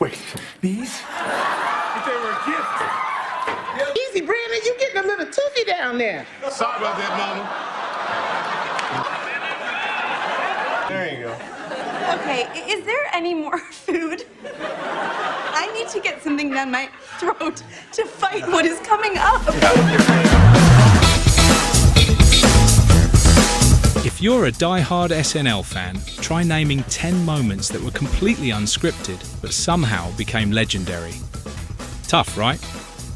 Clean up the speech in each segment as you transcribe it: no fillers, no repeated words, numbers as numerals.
Wait, these? If they were a gift. Easy, Brandon, you getting a little toothy down there. Sorry about that, Mama. There you go. Okay, is there any more food? I need to get something down my throat to fight what is coming up. If you're a die-hard SNL fan, try naming 10 moments that were completely unscripted but somehow became legendary. Tough, right?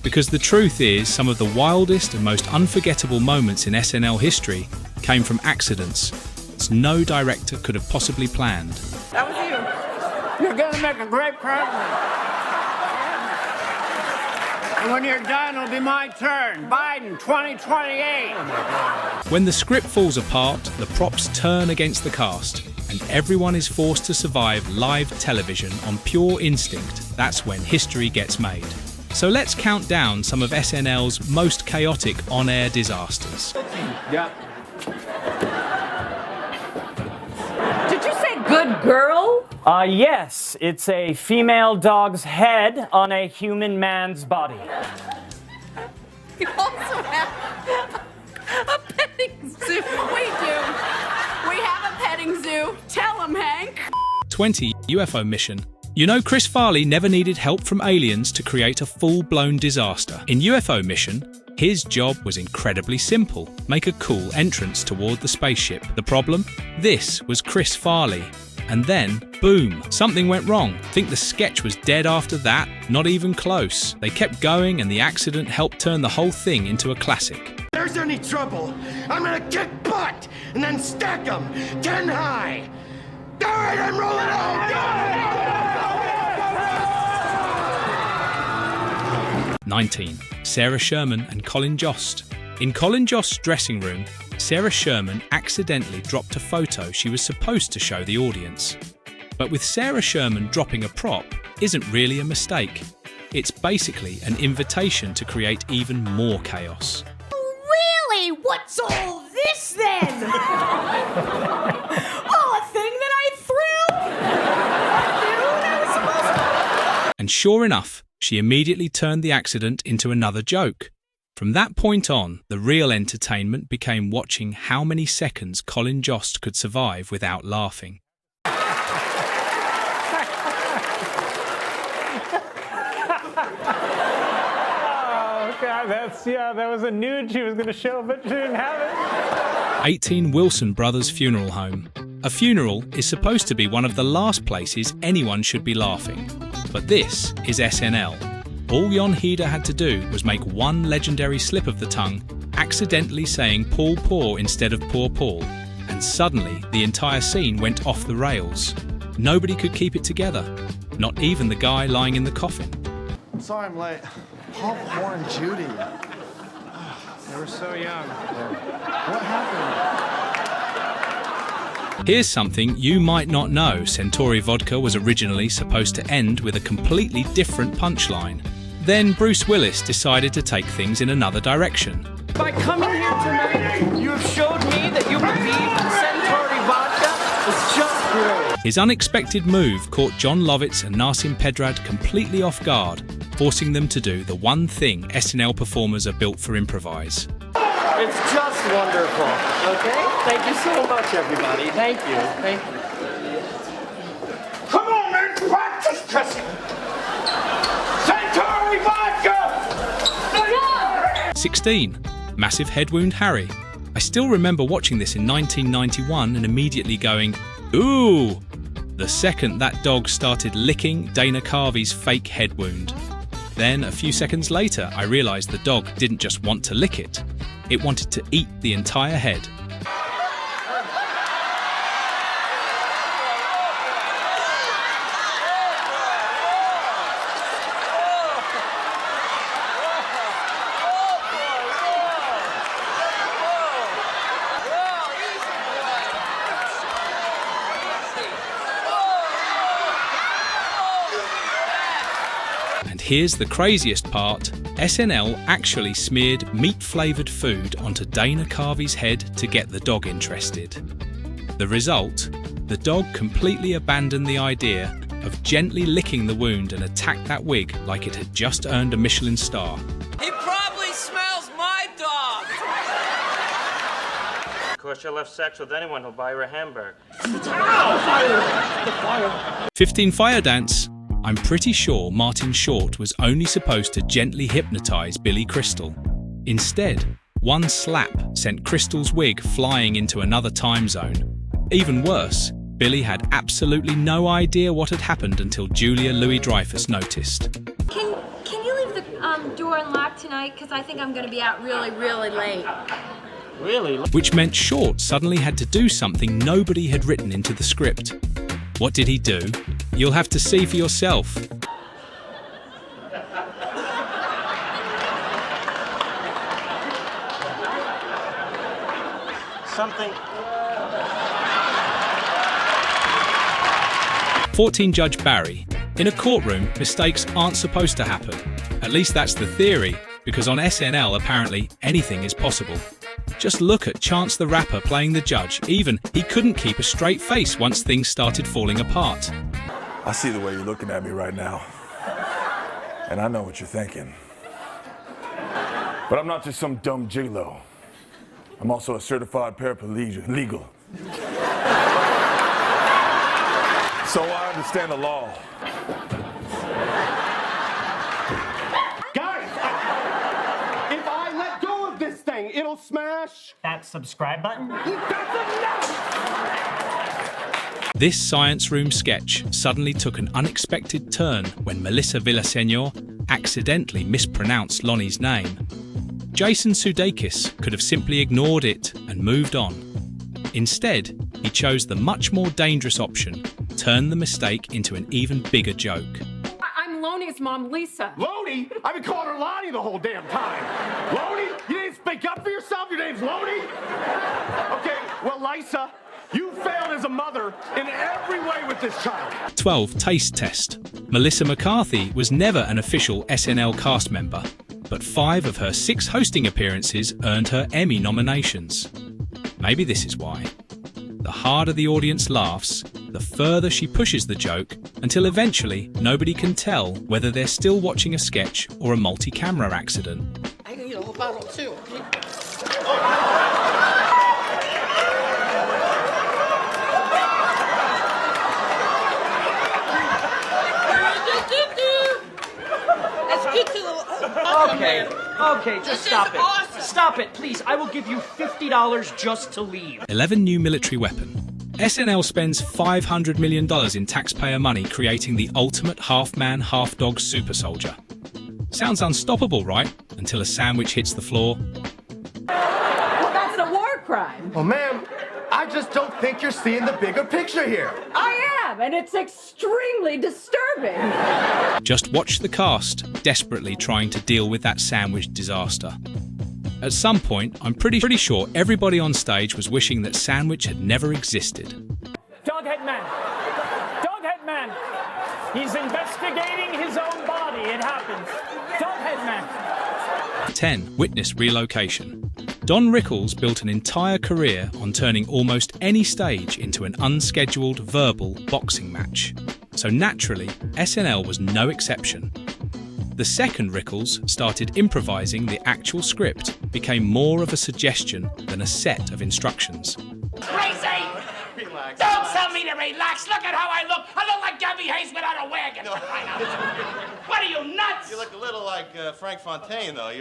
Because the truth is, some of the wildest and most unforgettable moments in SNL history came from accidents no director could have possibly planned. That was you. You're gonna make a great president. And when you're done, it'll be my turn. Biden, 2028. When the script falls apart, the props turn against the cast, and everyone is forced to survive live television on pure instinct. That's when history gets made. So let's count down some of SNL's most chaotic on-air disasters. Yeah. Did you say good girl? Yes, it's a female dog's head on a human man's body. You also have a petting zoo. We do. We have a petting zoo. Tell him, Hank. 20. UFO mission. You know, Chris Farley never needed help from aliens to create a full-blown disaster. In UFO mission, his job was incredibly simple. Make a cool entrance toward the spaceship. The problem? This was Chris Farley. And then, boom, something went wrong. Think the sketch was dead after that? Not even close. They kept going and the accident helped turn the whole thing into a classic. If there's any trouble, I'm gonna kick butt and then stack them 10 high. All right, I'm rolling out. 19. Sarah Sherman and Colin Jost. In Colin Jost's dressing room, Sarah Sherman accidentally dropped a photo she was supposed to show the audience. But with Sarah Sherman dropping a prop isn't really a mistake. It's basically an invitation to create even more chaos. Really? What's all this then? Oh, a thing that I threw? Dude, I was supposed to... And sure enough, she immediately turned the accident into another joke. From that point on, the real entertainment became watching how many seconds Colin Jost could survive without laughing. That was a nude she was going to show, but she didn't have it. 18. Wilson Brothers Funeral Home. A funeral is supposed to be one of the last places anyone should be laughing. But this is SNL. All Jon Heder had to do was make one legendary slip of the tongue, accidentally saying Paul Paul instead of Poor Paul, and suddenly the entire scene went off the rails. Nobody could keep it together, not even the guy lying in the coffin. I'm sorry I'm late. Paul, Poor, and Judy. They were so young. What happened? Here's something you might not know. Centauri Vodka was originally supposed to end with a completely different punchline. Then Bruce Willis decided to take things in another direction. By coming here tonight, you have showed me that you believe that Centauri vodka is just great. His unexpected move caught John Lovitz and Nassim Pedrad completely off guard, forcing them to do the one thing SNL performers are built for: improvise. It's just wonderful, okay? Thank you so much, everybody. Thank you. Thank you. Come on, man, practice dressing. Centauri vodka. 16. Massive head wound Harry. I still remember watching this in 1991 and immediately going, ooh, the second that dog started licking Dana Carvey's fake head wound. Then, a few seconds later, I realised the dog didn't just want to lick it. It wanted to eat the entire head. And here's the craziest part. SNL actually smeared meat-flavoured food onto Dana Carvey's head to get the dog interested. The result? The dog completely abandoned the idea of gently licking the wound and attacked that wig like it had just earned a Michelin star. He probably smells my dog. Of course, you'll have sex with anyone who'll buy her a hamburger. 15 Fire Dance. I'm pretty sure Martin Short was only supposed to gently hypnotize Billy Crystal. Instead, one slap sent Crystal's wig flying into another time zone. Even worse, Billy had absolutely no idea what had happened until Julia Louis-Dreyfus noticed. Can you leave the door unlocked tonight? Because I think I'm going to be out really, really late. Really? Which meant Short suddenly had to do something nobody had written into the script. What did he do? You'll have to see for yourself. Something. 14 Judge Barry. In a courtroom, mistakes aren't supposed to happen. At least that's the theory, because on SNL apparently anything is possible. Just look at Chance the Rapper playing the judge. Even he couldn't keep a straight face once things started falling apart. I see the way you're looking at me right now. And I know what you're thinking. But I'm not just some dumb gigolo. I'm also a certified paralegal. So I understand the law. Guys, if I let go of this thing, it'll smash. That subscribe button? That's enough! This science room sketch suddenly took an unexpected turn when Melissa Villaseñor accidentally mispronounced Lonnie's name. Jason Sudeikis could have simply ignored it and moved on. Instead, he chose the much more dangerous option, turn the mistake into an even bigger joke. I'm Lonnie's mom, Lisa. Lonnie? I've been calling her Lonnie the whole damn time. Lonnie? You didn't speak up for yourself? Your name's Lonnie? Okay, well, Lisa, you failed as a mother in every way with this child. 12 Taste Test. Melissa McCarthy was never an official SNL cast member, but 5 of her 6 hosting appearances earned her Emmy nominations. Maybe this is why. The harder the audience laughs, the further she pushes the joke, until eventually nobody can tell whether they're still watching a sketch or a multi-camera accident. I can eat a whole bottle too, okay? Let's get to the... Okay, just stop it. Awesome. Stop it, please. I will give you $50 just to leave. 11 New military weapon. SNL spends $500 million in taxpayer money creating the ultimate half-man, half-dog super soldier. Sounds unstoppable, right? Until a sandwich hits the floor. Well, that's a war crime. Well, ma'am, I just don't think you're seeing the bigger picture here. I am, and it's extremely disturbing. Just watch the cast desperately trying to deal with that sandwich disaster. At some point, I'm pretty sure everybody on stage was wishing that sandwich had never existed. Doghead Man! Doghead Man! He's investigating his own body. It happens. Doghead Man! 10. Witness relocation. Don Rickles built an entire career on turning almost any stage into an unscheduled verbal boxing match. So naturally, SNL was no exception. The second Rickles started improvising, the actual script became more of a suggestion than a set of instructions. Crazy! Relax. Don't tell me to relax. Look at how I look. I look like Gabby Hayes without a wagon. What are you, nuts? You look a little like Frank Fontaine, though.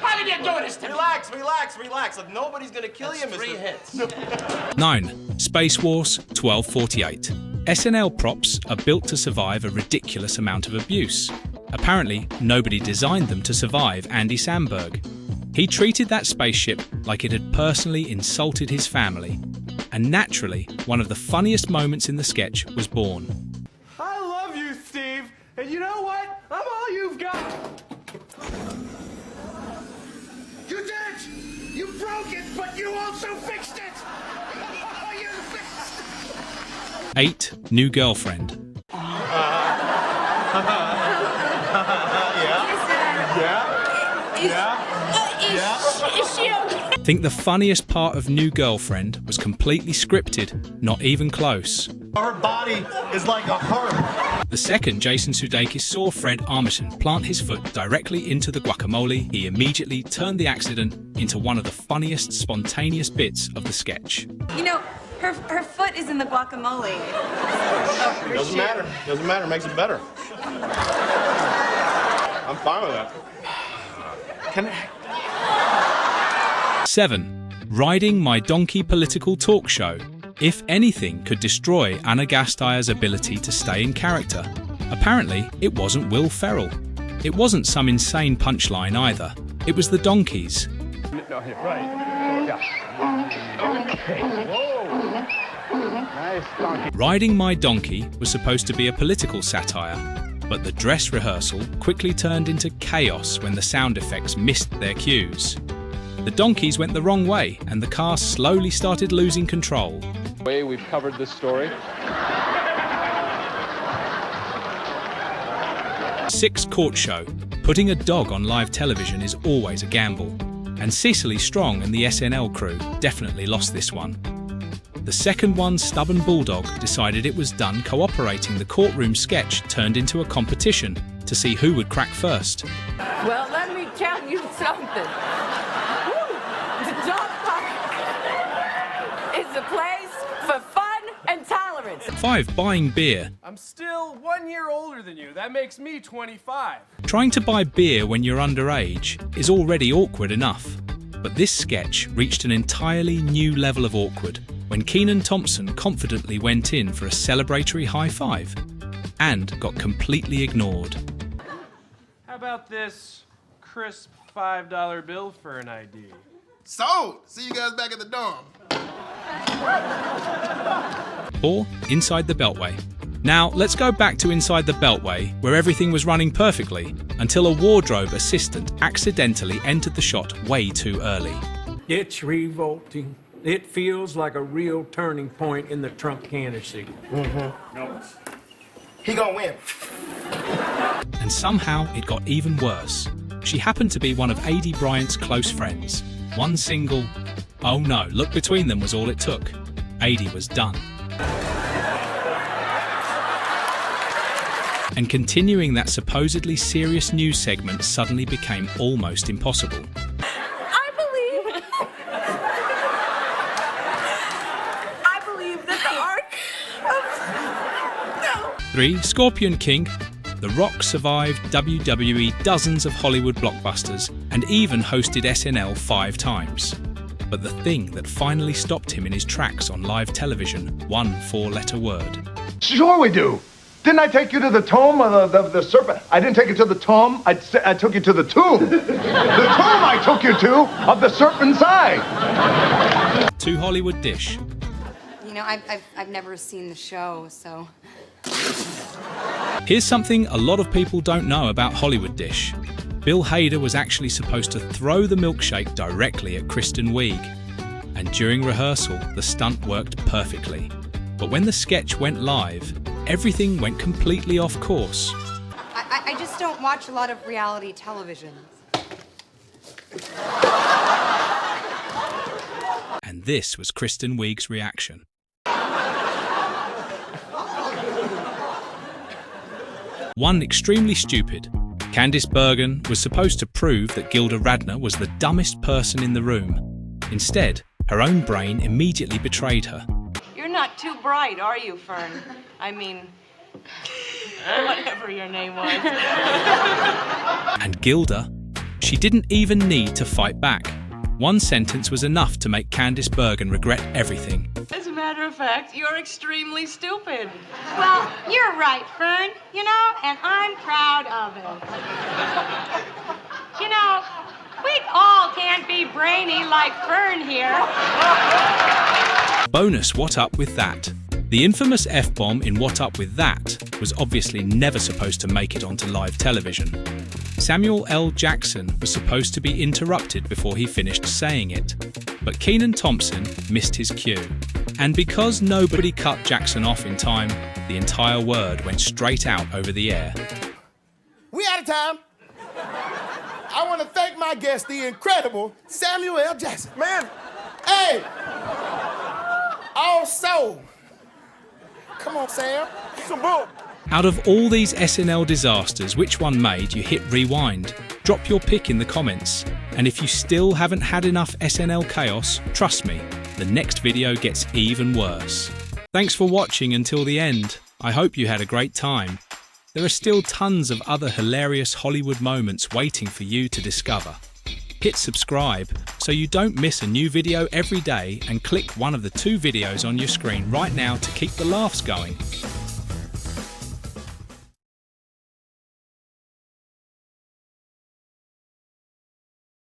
How did you do this to me? Relax. Look, nobody's gonna kill you, Mr. 3 hits. 9. Space Wars 1248. SNL props are built to survive a ridiculous amount of abuse. Apparently, nobody designed them to survive Andy Samberg. He treated that spaceship like it had personally insulted his family. And naturally, one of the funniest moments in the sketch was born. I love you, Steve. And you know what? I'm all you've got. You did it! You broke it, but you also fixed it! You fixed it! 8. New girlfriend. Is she okay? I think the funniest part of New Girlfriend was completely scripted, not even close. Her body is like a heart. The second Jason Sudeikis saw Fred Armisen plant his foot directly into the guacamole, he immediately turned the accident into one of the funniest, spontaneous bits of the sketch. You know, her foot is in the guacamole. Oh, Doesn't matter. Doesn't matter. Makes it better. I'm fine with that. Can I? 7. Riding My Donkey political talk show. If anything could destroy Anna Gasteyer's ability to stay in character, apparently it wasn't Will Ferrell. It wasn't some insane punchline either. It was the donkeys. No, right. Yeah. Okay. Whoa. Nice donkey. Riding My Donkey was supposed to be a political satire, but the dress rehearsal quickly turned into chaos when the sound effects missed their cues. The donkeys went the wrong way, and the car slowly started losing control. We've covered this story. 6. Court show. Putting a dog on live television is always a gamble, and Cecily Strong and the SNL crew definitely lost this one. The second one, Stubborn Bulldog, decided it was done cooperating. The courtroom sketch turned into a competition to see who would crack first. Well, let me tell you something. The dog park is a place for fun and tolerance. 5. Buying beer. I'm still 1 year older than you. That makes me 25. Trying to buy beer when you're underage is already awkward enough, but this sketch reached an entirely new level of awkward when Kenan Thompson confidently went in for a celebratory high five and got completely ignored. How about this crisp $5 bill for an ID? Sold. See you guys back at the dorm. 4. Inside the Beltway. Now, let's go back to Inside the Beltway, where everything was running perfectly, until a wardrobe assistant accidentally entered the shot way too early. It's revolting. It feels like a real turning point in the Trump candidacy. No. He gonna win. And somehow it got even worse. She happened to be one of A.D. Bryant's close friends. One single, oh no, look between them was all it took. A.D. was done. And continuing that supposedly serious news segment suddenly became almost impossible. I believe that the arc of... No. 3. Scorpion King. The Rock survived WWE dozens of Hollywood blockbusters and even hosted SNL 5 times. But the thing that finally stopped him in his tracks on live television, one 4-letter word. Sure we do. Didn't I take you to the tomb of the serpent? I didn't take you to the tomb. I took you to the tomb. The tomb I took you to of the serpent's eye. 2. Hollywood Dish. You know, I've never seen the show, so... Here's something a lot of people don't know about Hollywood Dish. Bill Hader was actually supposed to throw the milkshake directly at Kristen Wiig. And during rehearsal, the stunt worked perfectly. But when the sketch went live, everything went completely off course. I just don't watch a lot of reality television. And this was Kristen Wiig's reaction. 1. Extremely stupid. Candice Bergen was supposed to prove that Gilda Radner was the dumbest person in the room. Instead, her own brain immediately betrayed her. You're not too bright, are you, Fern? I mean, whatever your name was. And Gilda, she didn't even need to fight back. One sentence was enough to make Candice Bergen regret everything. As a matter of fact, you're extremely stupid. Well, you're right, Fern, you know, and I'm proud of it. You know, we all can't be brainy like Fern here. Bonus What Up With That? The infamous F-bomb in What Up With That was obviously never supposed to make it onto live television. Samuel L. Jackson was supposed to be interrupted before he finished saying it, but Kenan Thompson missed his cue. And because nobody cut Jackson off in time, the entire word went straight out over the air. We out of time. I want to thank my guest, the incredible Samuel L. Jackson. Man, hey! Also, come on, Sam. Some bull. Out of all these SNL disasters, which one made you hit rewind? Drop your pick in the comments. And if you still haven't had enough SNL chaos, trust me, the next video gets even worse. Thanks for watching until the end. I hope you had a great time. There are still tons of other hilarious Hollywood moments waiting for you to discover. Hit subscribe so you don't miss a new video every day, and click one of the 2 videos on your screen right now to keep the laughs going.